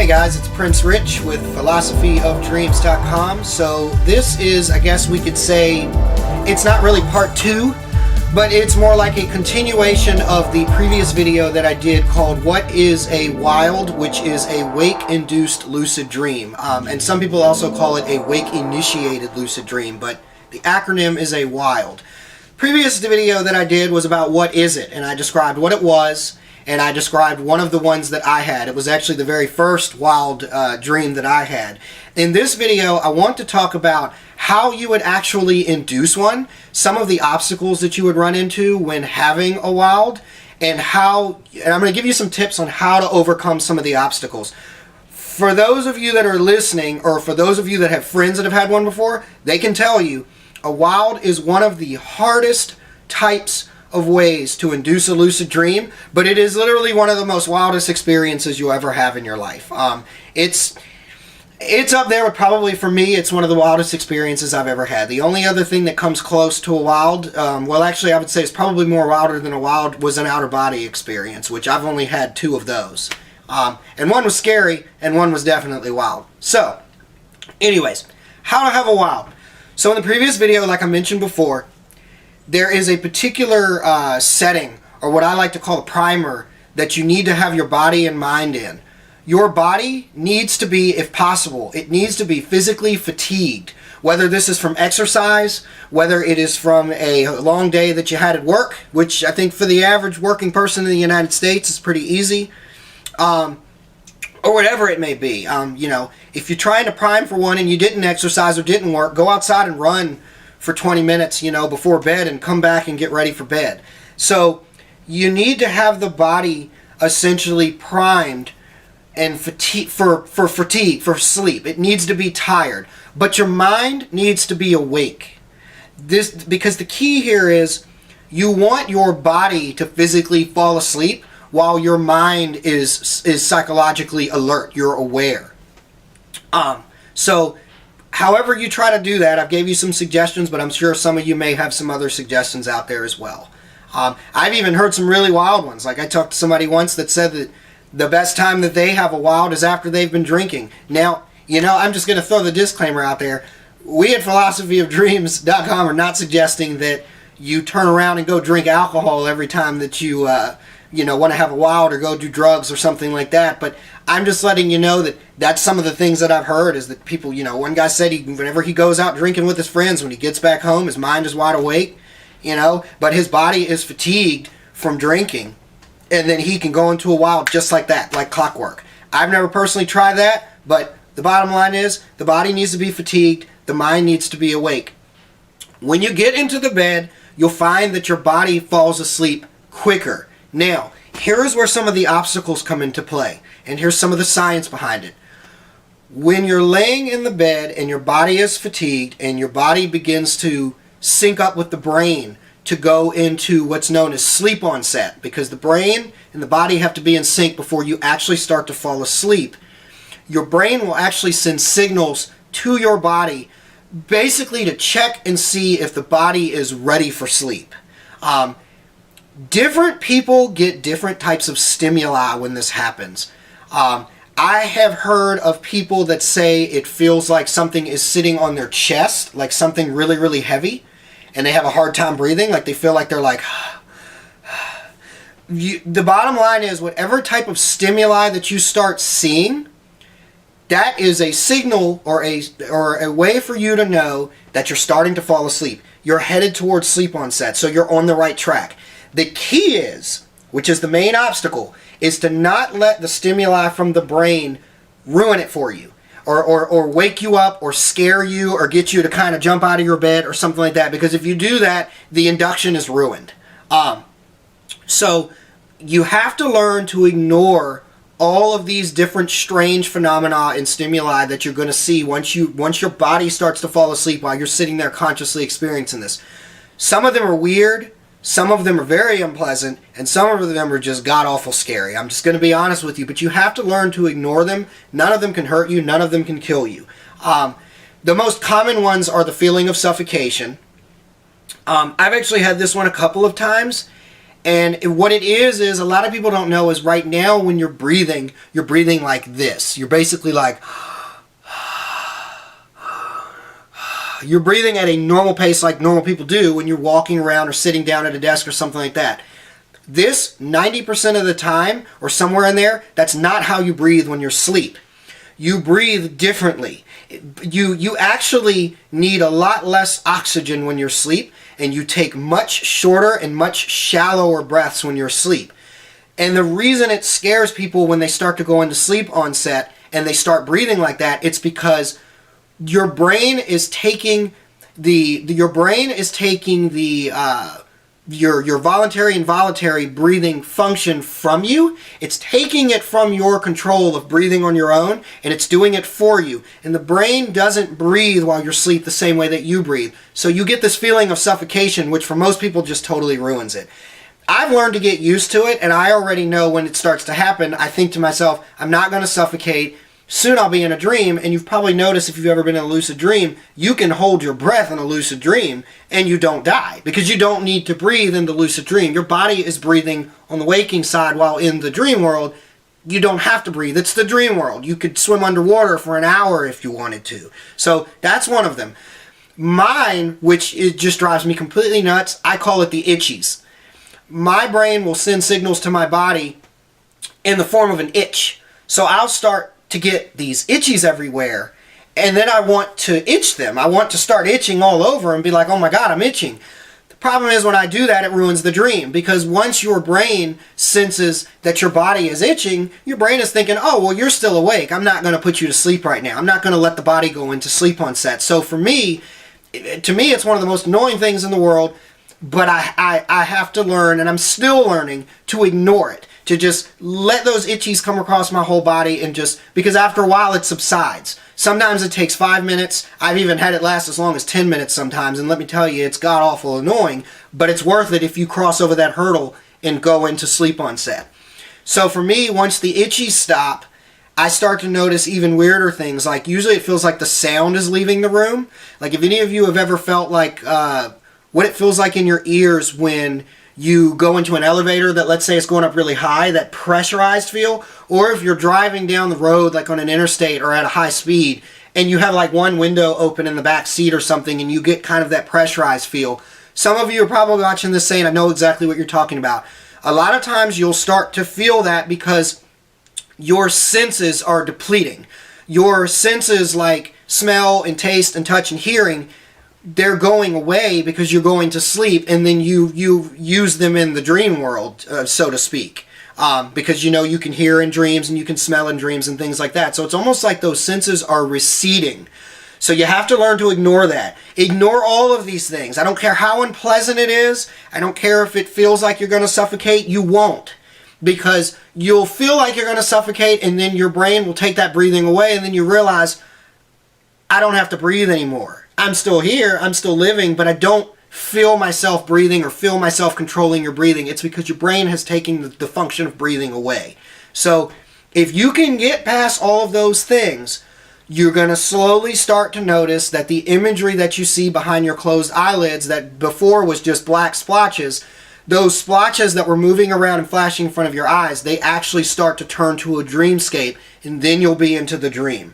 Hey guys, it's Prince Rich with philosophyofdreams.com. So this is, I guess we could say, it's not really part 2, but it's more like a continuation of the previous video that I did called What is a Wild, which is a Wake Induced Lucid Dream. And some people also call it a Wake Initiated Lucid Dream, but the acronym is a WILD. Previous video that I did was about what is it, and I described what it was, and I described one of the ones that I had. It was actually the very first wild dream that I had. In this video, I want to talk about how you would actually induce one, some of the obstacles that you would run into when having a wild, and I'm going to give you some tips on how to overcome some of the obstacles. For those of you that are listening, or for those of you that have friends that have had one before, they can tell you a wild is one of the hardest types of ways to induce a lucid dream, but it is literally one of the most wildest experiences you ever have in your life. It's up there, but probably for me, it's one of the wildest experiences I've ever had. The only other thing that comes close to a wild, well, actually, I would say it's probably more wilder than a wild, was an outer body experience, which I've only had 2 of those. And one was scary, and one was definitely wild. So, anyways, how to have a wild. So in the previous video, like I mentioned before, there is a particular setting, or what I like to call a primer, that you need to have your body and mind in. Your body needs to be, if possible, it needs to be physically fatigued. Whether this is from exercise, whether it is from a long day that you had at work, which I think for the average working person in the United States is pretty easy, or whatever it may be. You know, if you're trying to prime for one and you didn't exercise or didn't work, go outside and run for 20 minutes, you know, before bed, and come back and get ready for bed. So you need to have the body essentially primed and fatigue for sleep. It needs to be tired, but your mind needs to be awake. Because the key here is you want your body to physically fall asleep while your mind is psychologically alert. You're aware. So however you try to do that, I've gave you some suggestions, but I'm sure some of you may have some other suggestions out there as well. I've even heard some really wild ones. Like I talked to somebody once that said that the best time that they have a wild is after they've been drinking. Now, you know, I'm just going to throw the disclaimer out there. We at philosophyofdreams.com are not suggesting that you turn around and go drink alcohol every time that you want to have a wild, or go do drugs or something like that. But I'm just letting you know that that's some of the things that I've heard, is that people, you know, one guy said whenever he goes out drinking with his friends, when he gets back home, his mind is wide awake, you know, but his body is fatigued from drinking, and then he can go into a wild just like that, like clockwork. I've never personally tried that, but the bottom line is the body needs to be fatigued, the mind needs to be awake. When you get into the bed, you'll find that your body falls asleep quicker. Now, here's where some of the obstacles come into play, and here's some of the science behind it. When you're laying in the bed and your body is fatigued and your body begins to sync up with the brain to go into what's known as sleep onset, because the brain and the body have to be in sync before you actually start to fall asleep, your brain will actually send signals to your body basically to check and see if the body is ready for sleep. Different people get different types of stimuli when this happens. I have heard of people that say it feels like something is sitting on their chest, like something really, really heavy, and they have a hard time breathing, like they feel like they're like... The bottom line is, whatever type of stimuli that you start seeing, that is a signal or a way for you to know that you're starting to fall asleep. You're headed towards sleep onset, so you're on the right track. The key is, which is the main obstacle, is to not let the stimuli from the brain ruin it for you, or wake you up, or scare you, or get you to kind of jump out of your bed or something like that, because if you do that, the induction is ruined. So you have to learn to ignore all of these different strange phenomena and stimuli that you're going to see once your body starts to fall asleep while you're sitting there consciously experiencing this. Some of them are weird, some of them are very unpleasant, and some of them are just god-awful scary. I'm just going to be honest with you, but you have to learn to ignore them. None of them can hurt you, none of them can kill you. The most common ones are the feeling of suffocation. I've actually had this one a couple of times, And what it is a lot of people don't know is right now when you're breathing like this. You're basically like, you're breathing at a normal pace like normal people do when you're walking around or sitting down at a desk or something like that. This, 90% of the time, or somewhere in there, that's not how you breathe when you're asleep. You breathe differently. You actually need a lot less oxygen when you're asleep, and you take much shorter and much shallower breaths when you're asleep. And the reason it scares people when they start to go into sleep onset and they start breathing like that, it's because your brain is taking your voluntary and voluntary breathing function from you. It's taking it from your control of breathing on your own, and it's doing it for you. And the brain doesn't breathe while you're asleep the same way that you breathe. So you get this feeling of suffocation, which for most people just totally ruins it. I've learned to get used to it, and I already know when it starts to happen, I think to myself, I'm not going to suffocate. Soon I'll be in a dream, and you've probably noticed if you've ever been in a lucid dream, you can hold your breath in a lucid dream and you don't die because you don't need to breathe in the lucid dream. Your body is breathing on the waking side, while in the dream world, you don't have to breathe. It's the dream world. You could swim underwater for an hour if you wanted to. So that's one of them. Mine, which it just drives me completely nuts, I call it the itchies. My brain will send signals to my body in the form of an itch. So I'll start to get these itchies everywhere, and then I want to itch them. I want to start itching all over and be like, oh my god, I'm itching. The problem is when I do that, it ruins the dream, because once your brain senses that your body is itching, your brain is thinking, oh, well, you're still awake. I'm not going to put you to sleep right now. I'm not going to let the body go into sleep on set. So for me, to me, it's one of the most annoying things in the world, but I have to learn, and I'm still learning, to ignore it. To just let those itchies come across my whole body, and just, because after a while it subsides. Sometimes it takes 5 minutes. I've even had it last as long as 10 minutes sometimes, and let me tell you, it's god-awful annoying, but it's worth it if you cross over that hurdle and go into sleep on set. So for me, once the itchies stop, I start to notice even weirder things. Like, usually it feels like the sound is leaving the room. Like, if any of you have ever felt like what it feels like in your ears when you go into an elevator that, let's say, it's going up really high, that pressurized feel, or if you're driving down the road like on an interstate or at a high speed and you have like one window open in the back seat or something and you get kind of that pressurized feel. Some of you are probably watching this saying, I know exactly what you're talking about. A lot of times you'll start to feel that because your senses are depleting. Your senses like smell and taste and touch and hearing, they're going away because you're going to sleep, and then you use them in the dream world, so to speak, because you can hear in dreams and you can smell in dreams and things like that. So it's almost like those senses are receding. So you have to learn to ignore that. Ignore all of these things. I don't care how unpleasant it is. I don't care if it feels like you're going to suffocate. You won't, because you'll feel like you're going to suffocate, and then your brain will take that breathing away, and then you realize, I don't have to breathe anymore. I'm still here, I'm still living, but I don't feel myself breathing or feel myself controlling your breathing. It's because your brain has taken the function of breathing away. So if you can get past all of those things, you're going to slowly start to notice that the imagery that you see behind your closed eyelids that before was just black splotches, those splotches that were moving around and flashing in front of your eyes, they actually start to turn to a dreamscape, and then you'll be into the dream.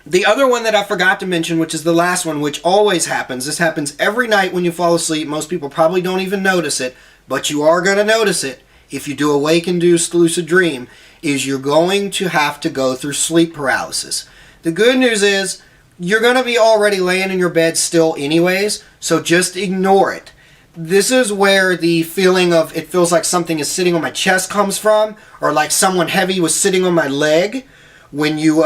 The other one that I forgot to mention, which is the last one, which always happens, this happens every night when you fall asleep. Most people probably don't even notice it, but you are going to notice it if you do a Wake Induced Lucid Dream, is you're going to have to go through sleep paralysis. The good news is you're going to be already laying in your bed still anyways, so just ignore it. This is where the feeling of it feels like something is sitting on my chest comes from, or like someone heavy was sitting on my leg. When you,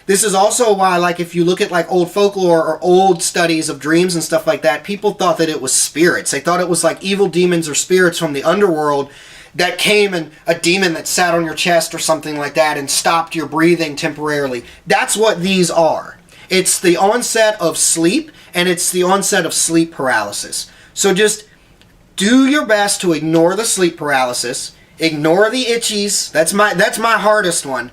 this is also why, like, if you look at like old folklore or old studies of dreams and stuff like that, people thought that it was spirits. They thought it was like evil demons or spirits from the underworld that came, and a demon that sat on your chest or something like that and stopped your breathing temporarily. That's what these are. It's the onset of sleep, and it's the onset of sleep paralysis. So just do your best to ignore the sleep paralysis, ignore the itchies. That's my hardest one.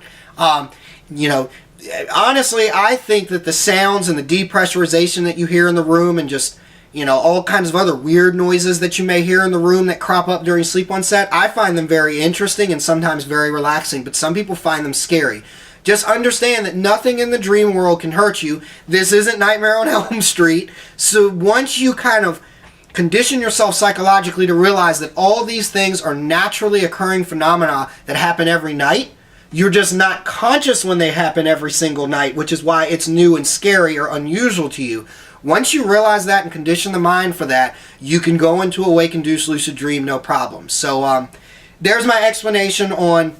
Honestly, I think that the sounds and the depressurization that you hear in the room, and just you know, all kinds of other weird noises that you may hear in the room that crop up during sleep onset. I find them very interesting and sometimes very relaxing, but some people find them scary. Just understand that nothing in the dream world can hurt you. This isn't Nightmare on Elm Street. So once you kind of condition yourself psychologically to realize that all these things are naturally occurring phenomena that happen every night, you're just not conscious when they happen every single night, which is why it's new and scary or unusual to you. Once you realize that and condition the mind for that, you can go into a Wake Induced Lucid Dream no problem. So there's my explanation on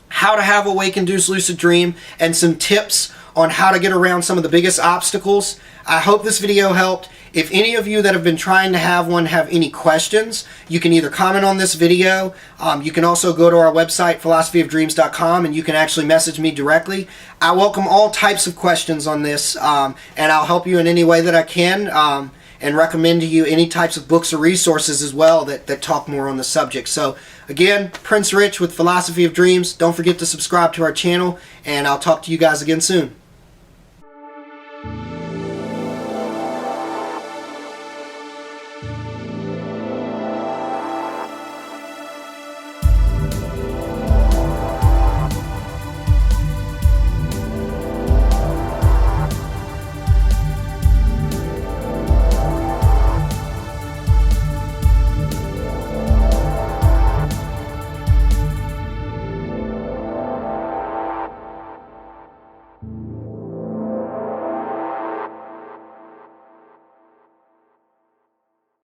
how to have a Wake Induced Lucid Dream and some tips on how to get around some of the biggest obstacles. I hope this video helped. If any of you that have been trying to have one have any questions, you can either comment on this video. You can also go to our website, philosophyofdreams.com, and you can actually message me directly. I welcome all types of questions on this, and I'll help you in any way that I can, and recommend to you any types of books or resources as well that talk more on the subject. So again, Prince Rich with Philosophy of Dreams. Don't forget to subscribe to our channel, and I'll talk to you guys again soon.